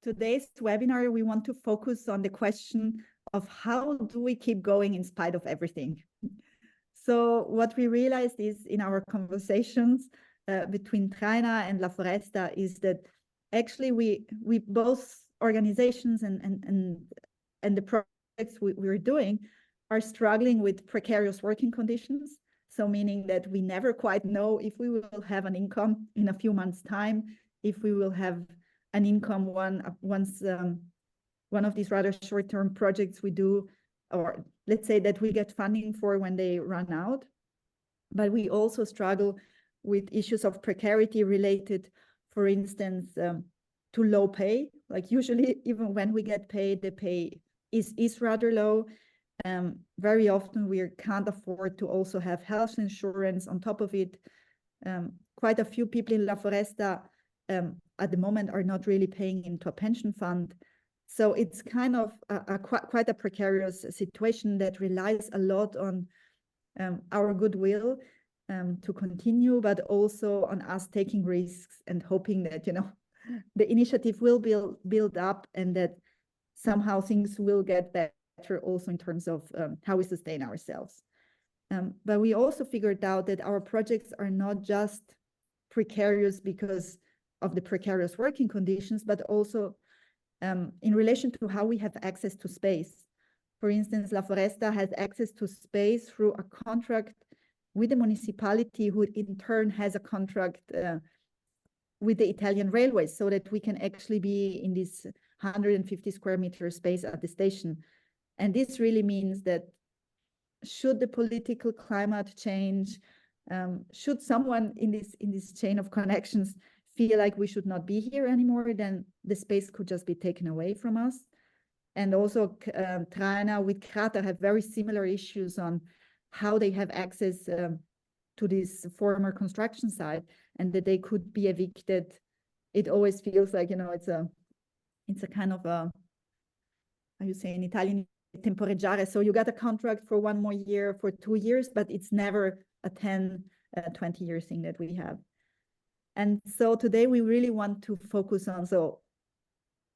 today's webinar, we want to focus on the question of how do we keep going in spite of everything? So what we realized is in our conversations between Traina and La Foresta is that actually we both organizations and the projects we're doing are struggling with precarious working conditions. So meaning that we never quite know if we will have an income in a few months' time, if we will have an income once one of these rather short-term projects we do, or let's say that we get funding for when they run out. But we also struggle with issues of precarity related, for instance, to low pay. Like usually, even when we get paid, the pay is rather low. Very often we can't afford to also have health insurance on top of it. Quite a few people in La Foresta at the moment are not really paying into a pension fund. So it's kind of quite a precarious situation that relies a lot on our goodwill to continue, but also on us taking risks and hoping that, you know, the initiative will build up and that somehow things will get better also in terms of how we sustain ourselves. But we also figured out that our projects are not just precarious because of the precarious working conditions, but also in relation to how we have access to space. For instance, La Foresta has access to space through a contract with the municipality, who in turn has a contract with the Italian railways, so that we can actually be in this 150 square meter space at the station. And this really means that should the political climate change, should someone in this chain of connections feel like we should not be here anymore, then the space could just be taken away from us. And also Traina with Krater have very similar issues on how they have access to this former construction site, and that they could be evicted. It always feels like, you know, it's a kind of a, how you say in Italian, temporeggiare. So you got a contract for 1 more year, for 2 years, but it's never a 10, 20-year thing that we have. And so today we really want to focus on, so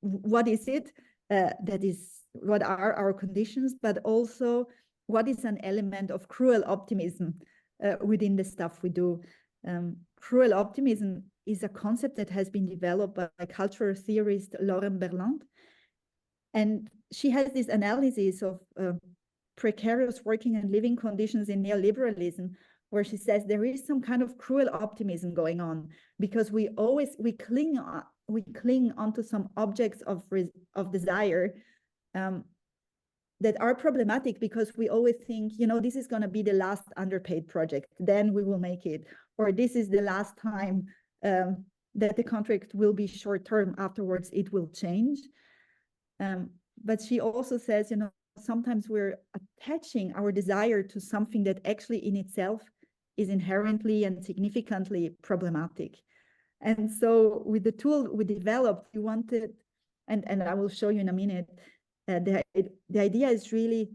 what is it that is, what are our conditions, but also what is an element of cruel optimism within the stuff we do. Cruel optimism is a concept that has been developed by cultural theorist Lauren Berlant. And she has this analysis of precarious working and living conditions in neoliberalism, where she says there is some kind of cruel optimism going on, because we cling onto some objects of desire that are problematic, because we always think, you know, this is going to be the last underpaid project, then we will make it, or this is the last time that the contract will be short term, afterwards it will change. But she also says, you know, sometimes we're attaching our desire to something that actually in itself is inherently and significantly problematic. And so with the tool we developed, we wanted, and I will show you in a minute, the idea is really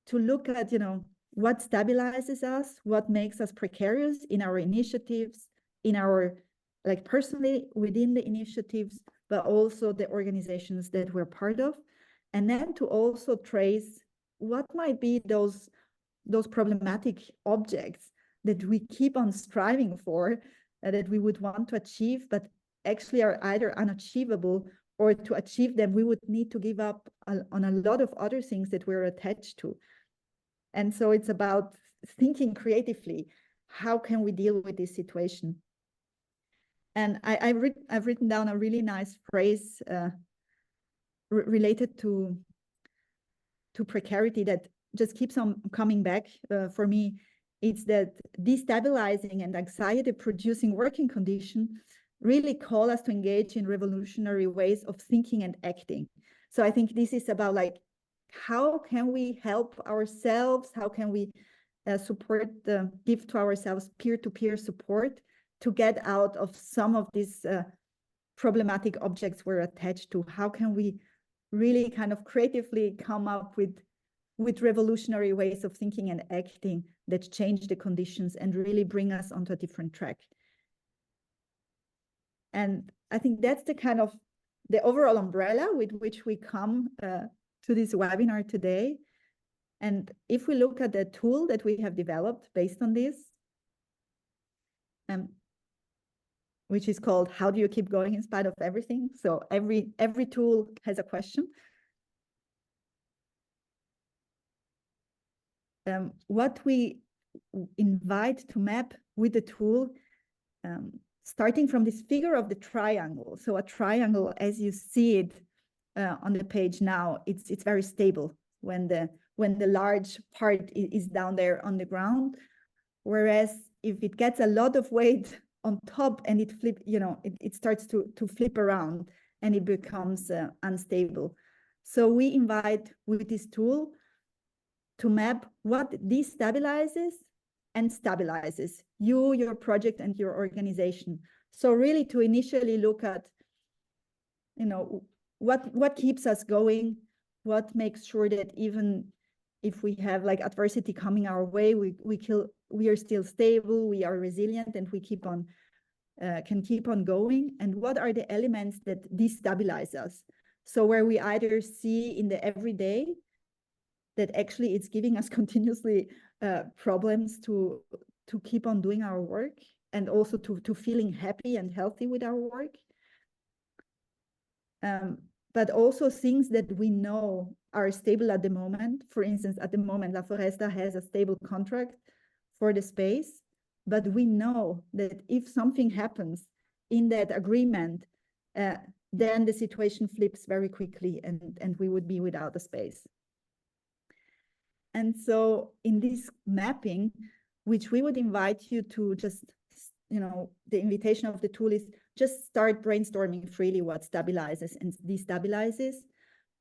to look at, you know, what stabilizes us, what makes us precarious in our initiatives, in our, like personally within the initiatives, but also the organizations that we're part of. And then to also trace what might be those problematic objects that we keep on striving for, that we would want to achieve, but actually are either unachievable, or to achieve them, we would need to give up on a lot of other things that we're attached to. And so it's about thinking creatively, how can we deal with this situation? And I've written down a really nice phrase related to precarity that just keeps on coming back for me. It's that destabilizing and anxiety-producing working conditions really call us to engage in revolutionary ways of thinking and acting. So I think this is about, like, how can we help ourselves? How can we give to ourselves peer-to-peer support to get out of some of these problematic objects we're attached to? How can we really kind of creatively come up with revolutionary ways of thinking and acting that change the conditions and really bring us onto a different track? And I think that's the kind of the overall umbrella with which we come to this webinar today. And if we look at the tool that we have developed based on this, which is called How Do You Keep Going in Spite of Everything? So every tool has a question. What we invite to map with the tool, starting from this figure of the triangle. So a triangle, as you see it on the page now, it's very stable when the large part is down there on the ground. Whereas if it gets a lot of weight on top and it starts to flip around and it becomes unstable. So we invite with this tool to map what destabilizes and stabilizes you, your project, and your organization. So really to initially look at, what keeps us going, what makes sure that even if we have like adversity coming our way, we are still stable, we are resilient, and we can keep on going. And what are the elements that destabilize us? So where we either see in the everyday that actually it's giving us continuously problems to keep on doing our work, and also to feeling happy and healthy with our work. But also things that we know are stable at the moment. For instance, at the moment, La Foresta has a stable contract for the space, but we know that if something happens in that agreement, then the situation flips very quickly and we would be without a space. And so in this mapping, which we would invite you to just, the invitation of the tool is just start brainstorming freely what stabilizes and destabilizes.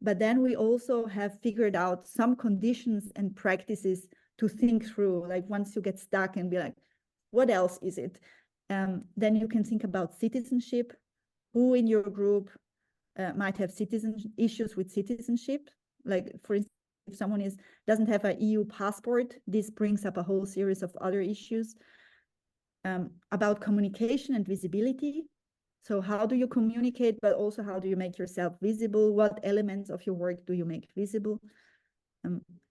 But then we also have figured out some conditions and practices to think through, like once you get stuck and be like, what else is it? Then you can think about citizenship. Who in your group might have issues with citizenship? Like, for instance, if someone doesn't have an EU passport, this brings up a whole series of other issues. About communication and visibility. So how do you communicate, but also how do you make yourself visible? What elements of your work do you make visible?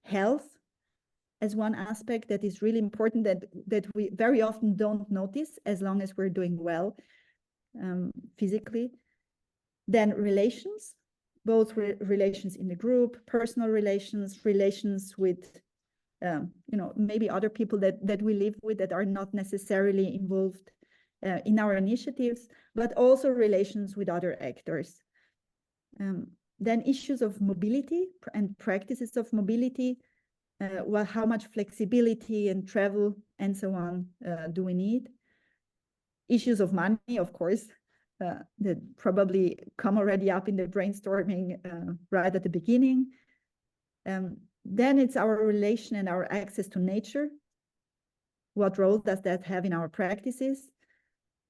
Health as one aspect that is really important that we very often don't notice as long as we're doing well physically. Then relations, both relations in the group, personal relations with maybe other people that we live with that are not necessarily involved in our initiatives, but also relations with other actors. Then issues of mobility and practices of mobility. How much flexibility and travel and so on do we need? Issues of money, of course, that probably come already up in the brainstorming right at the beginning. Then it's our relation and our access to nature. What role does that have in our practices?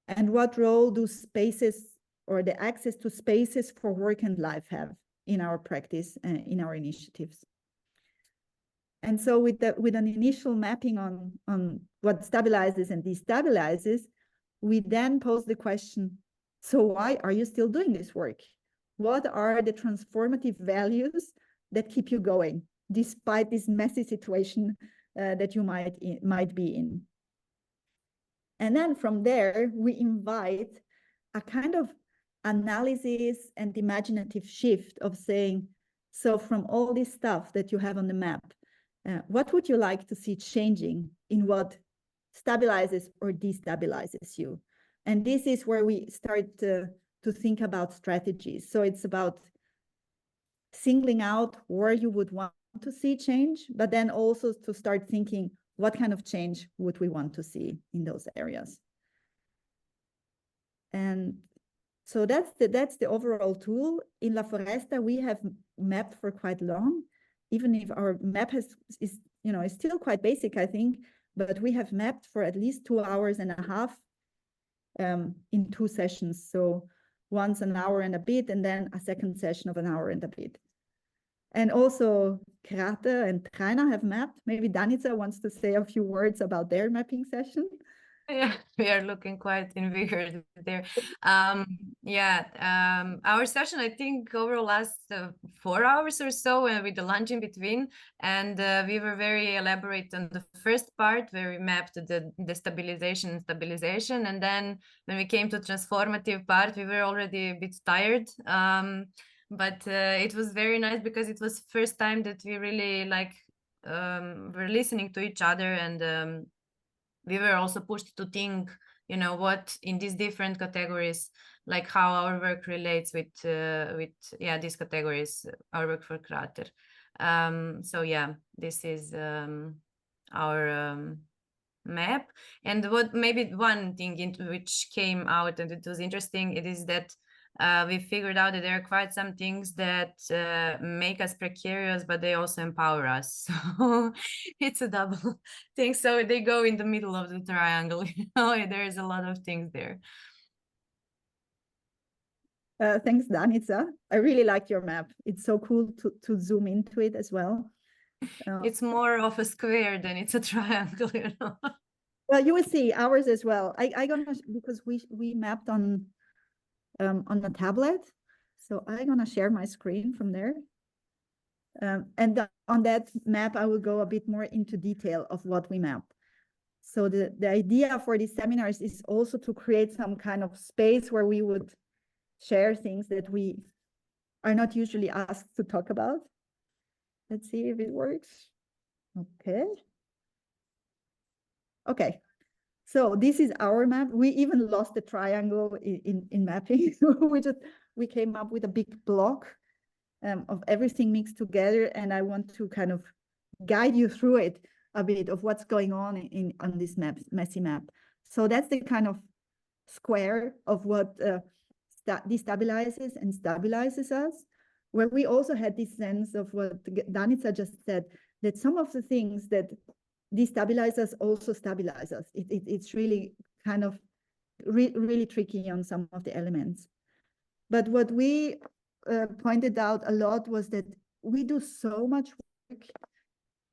And what role do spaces or the access to spaces for work and life have in our practice, in our initiatives? And so with an initial mapping on what stabilizes and destabilizes, we then pose the question, so why are you still doing this work? What are the transformative values that keep you going despite this messy situation that you might be in? And then from there, we invite a kind of analysis and imaginative shift of saying, so from all this stuff that you have on the map, what would you like to see changing in what stabilizes or destabilizes you? And this is where we start to think about strategies. So it's about singling out where you would want to see change, but then also to start thinking, what kind of change would we want to see in those areas? And so that's the overall tool. In La Foresta, we have mapped for quite long, even if our map is still quite basic, I think, but we have mapped for at least 2.5 hours in 2 sessions. So once an hour and a bit, and then a second session of an hour and a bit. And also Krate and Traina have mapped. Maybe Danica wants to say a few words about their mapping session. Yeah, we are looking quite invigorated there. Our session, I think, overall last 4 hours or so, and with the lunch in between. And we were very elaborate on the first part where we mapped the destabilization and stabilization. And then when we came to transformative part, we were already a bit tired. But it was very nice because it was first time that we really were listening to each other, and we were also pushed to think, what in these different categories, like how our work relates with these categories, our work for Krater. So yeah, this is our map. And what maybe one thing which came out and it was interesting, it is that we figured out that there are quite some things that make us precarious, but they also empower us. So it's a double thing. So they go in the middle of the triangle. There is a lot of things there. Thanks, Danica. I really like your map. It's so cool to zoom into it as well. It's more of a square than it's a triangle, Well, you will see ours as well. I gonna, because we mapped on a tablet, so I'm gonna share my screen from there. And on that map, I will go a bit more into detail of what we map. So the idea for these seminars is also to create some kind of space where we would share things that we are not usually asked to talk about. Let's see if it works. Okay. Okay. So this is our map. We even lost the triangle in mapping. we came up with a big block of everything mixed together. And I want to kind of guide you through it a bit of what's going on on this messy map. So that's the kind of square of what destabilizes and stabilizes us, where we also had this sense of what Danica just said, that some of the things that destabilize us also stabilize us. It's really kind of really tricky on some of the elements. But what we pointed out a lot was that we do so much work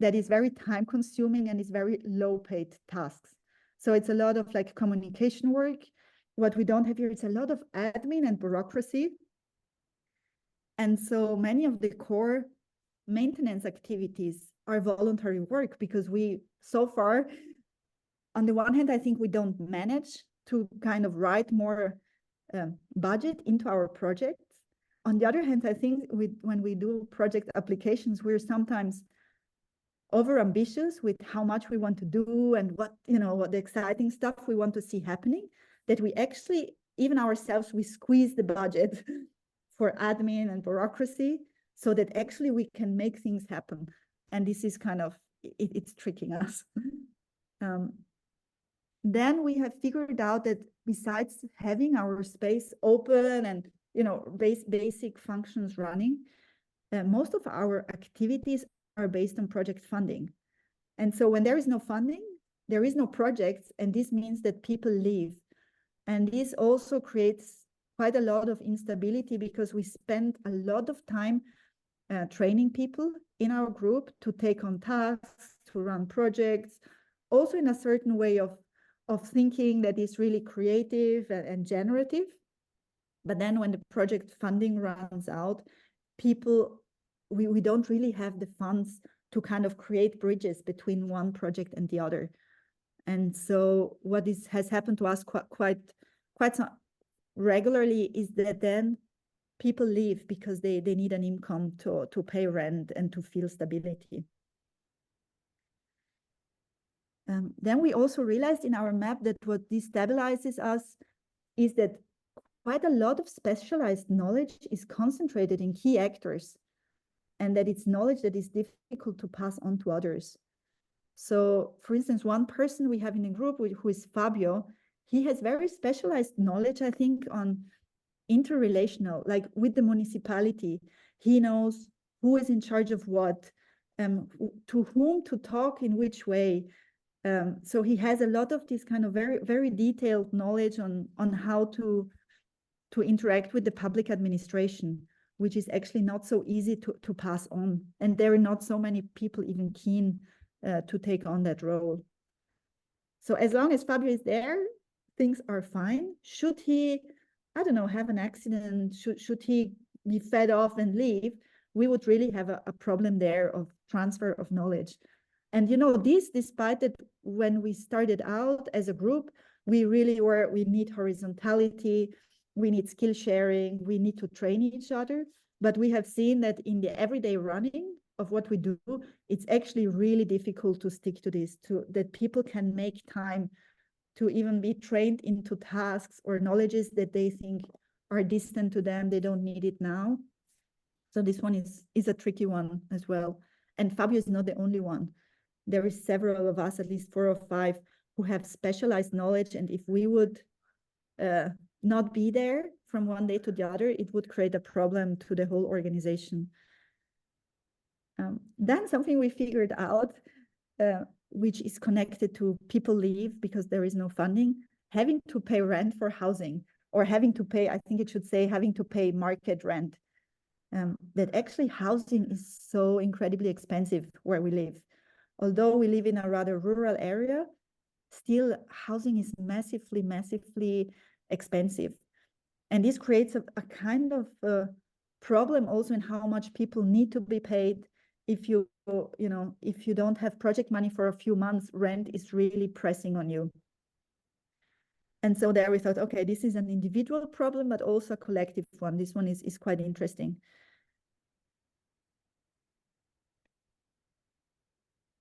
that is very time consuming and is very low paid tasks. So it's a lot of like communication work. What we don't have here is a lot of admin and bureaucracy. And so many of the core maintenance activities are voluntary work because we, so far, on the one hand, I think we don't manage to kind of write more budget into our projects. On the other hand, I think when we do project applications, we're sometimes over ambitious with how much we want to do and what the exciting stuff we want to see happening, that we actually, even ourselves, we squeeze the budget for admin and bureaucracy so that actually we can make things happen. And this is kind of, it's tricking us. Then we have figured out that besides having our space open and basic functions running, most of our activities are based on project funding. And so when there is no funding, there is no projects, and this means that people leave. And this also creates quite a lot of instability because we spend a lot of time training people in our group to take on tasks, to run projects, also in a certain way of thinking that is really creative and generative. But then when the project funding runs out, we don't really have the funds to kind of create bridges between one project and the other. And so what has happened to us quite regularly is that then people leave because they need an income to pay rent and to feel stability. Then we also realized in our map that what destabilizes us is that quite a lot of specialized knowledge is concentrated in key actors, and that it's knowledge that is difficult to pass on to others. So, for instance, one person we have in the group who is Fabio, he has very specialized knowledge, I think, on interrelational, like with the municipality. He knows who is in charge of what, to whom to talk in which way. So he has a lot of this kind of very, very detailed knowledge on how to interact with the public administration, which is actually not so easy to pass on. And there are not so many people even keen to take on that role. So as long as Fabio is there, things are fine. Should he, I don't know, have an accident, should he be fed off and leave, we would really have a problem there of transfer of knowledge. And this, despite that when we started out as a group, we need horizontality, we need skill sharing, we need to train each other. But we have seen that in the everyday running of what we do, it's actually really difficult to stick to this, that people can make time to even be trained into tasks or knowledges that they think are distant to them, they don't need it now. So this one is a tricky one as well. And Fabio is not the only one. There is several of us, at least 4 or 5, who have specialized knowledge. And if we would not be there from one day to the other, it would create a problem to the whole organization. Then something we figured out, which is connected to people leave because there is no funding, having to pay rent for housing, or having to pay, I think it should say, having to pay market rent. That actually housing is so incredibly expensive where we live. Although we live in a rather rural area, still housing is massively, massively expensive. And this creates a kind of problem also in how much people need to be paid. If you don't have project money for a few months, rent is really pressing on you. And so there we thought, okay, this is an individual problem, but also a collective one. This one is quite interesting.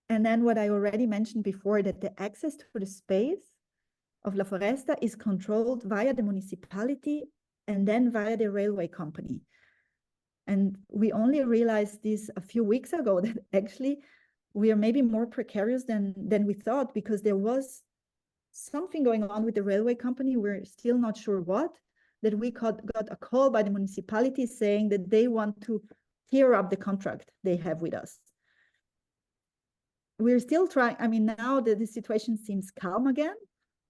And then what I already mentioned before, that the access to the space of La Foresta is controlled via the municipality and then via the railway company. And we only realized this a few weeks ago, that actually we are maybe more precarious than we thought, because there was something going on with the railway company. We're still not sure what, that we got a call by the municipality saying that they want to tear up the contract they have with us. We're still trying. I mean, now that the situation seems calm again,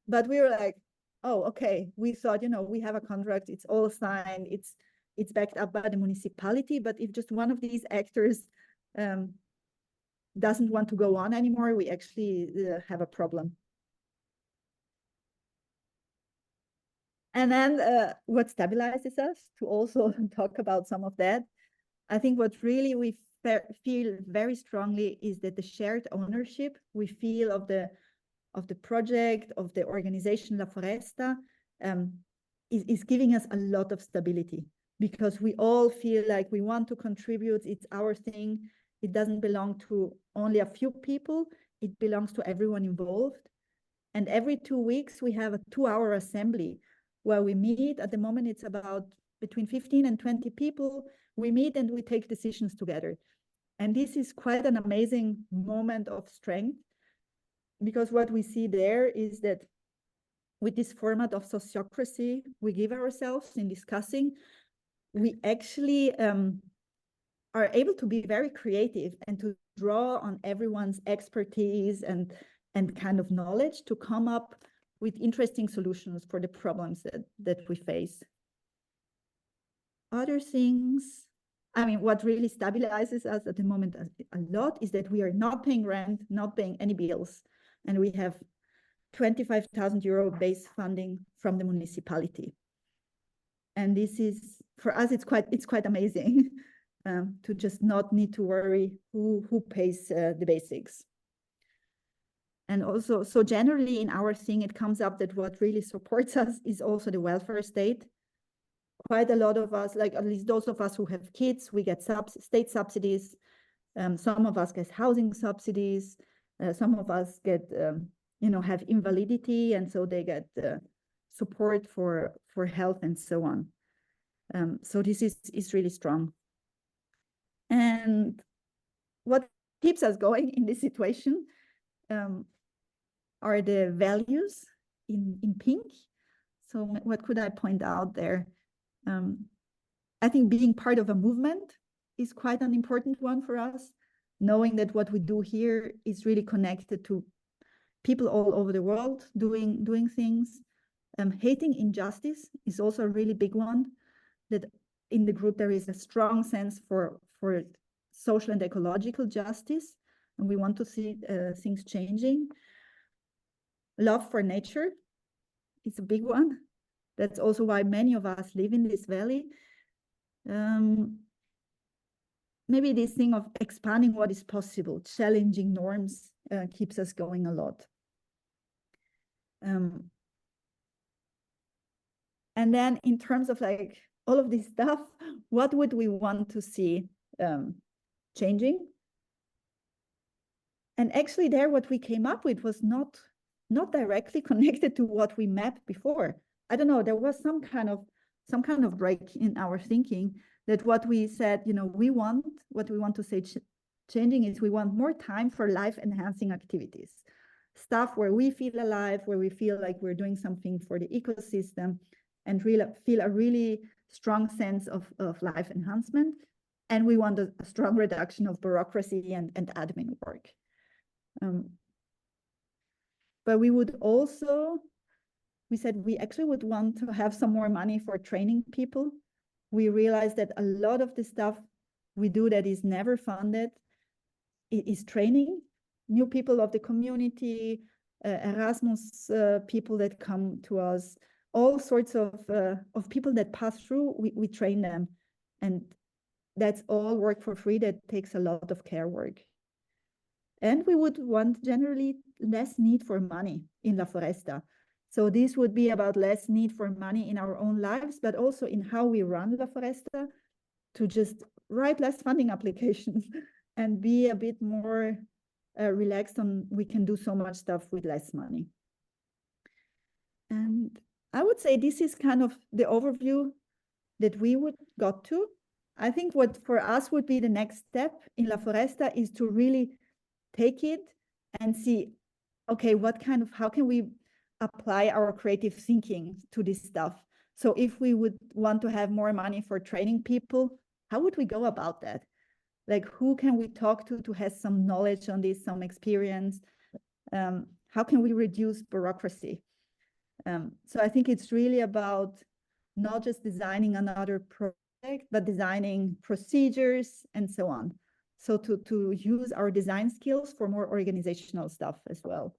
but we were like, oh, okay, we thought, we have a contract, it's all signed, it's backed up by the municipality, but if just one of these actors doesn't want to go on anymore, we actually have a problem. And then what stabilizes us, to also talk about some of that, I think what really we feel very strongly is that the shared ownership we feel of the project, of the organization La Foresta, is giving us a lot of stability, because we all feel like we want to contribute. It's our thing. It doesn't belong to only a few people. It belongs to everyone involved. And every 2 weeks, we have a 2-hour assembly where we meet. At the moment, it's about between 15 and 20 people. We meet and we take decisions together. And this is quite an amazing moment of strength, because what we see there is that with this format of sociocracy we give ourselves in discussing, we actually are able to be very creative and to draw on everyone's expertise and kind of knowledge to come up with interesting solutions for the problems that we face. Other things, I mean, what really stabilizes us at the moment a lot is that we are not paying rent, not paying any bills, and we have 25,000 euro base funding from the municipality. And this is, for us, it's quite amazing to just not need to worry who pays the basics. And also, so generally in our thing, it comes up that what really supports us is also the welfare state. Quite a lot of us, like at least those of us who have kids, we get state subsidies. Some of us get housing subsidies. Some of us get, have invalidity, and so they get support for health and so on. So this is really strong. And what keeps us going in this situation are the values in pink. So what could I point out there? I think being part of a movement is quite an important one for us, knowing that what we do here is really connected to people all over the world doing things. Hating injustice is also a really big one, that in the group there is a strong sense for social and ecological justice, and we want to see things changing. Love for nature is a big one. That's also why many of us live in this valley. Maybe this thing of expanding what is possible, challenging norms, keeps us going a lot. And then in terms of like all of this stuff, what would we want to see changing? And actually there, what we came up with was not directly connected to what we mapped before. I don't know, there was some kind of break in our thinking, that what we said, you know, what we want to say changing is we want more time for life enhancing activities, stuff where we feel alive, where we feel like we're doing something for the ecosystem, and really feel a really strong sense of life enhancement. And we want a strong reduction of bureaucracy and admin work. But we would also, we said we actually would want to have some more money for training people. We realized that a lot of the stuff we do that is never funded is training new people of the community, Erasmus people that come to us, all sorts of people that pass through, we train them. And that's all work for free that takes a lot of care work. And we would want generally less need for money in La Foresta. So this would be about less need for money in our own lives, but also in how we run La Foresta, to just write less funding applications and be a bit more relaxed on we can do so much stuff with less money. And I would say this is kind of the overview that we would got to. I think what for us would be the next step in La Foresta is to really take it and see, okay, how can we apply our creative thinking to this stuff? So if we would want to have more money for training people, how would we go about that? Like, who can we talk to has some knowledge on this, some experience? How can we reduce bureaucracy? So I think it's really about not just designing another project, but designing procedures and so on. So to use our design skills for more organizational stuff as well.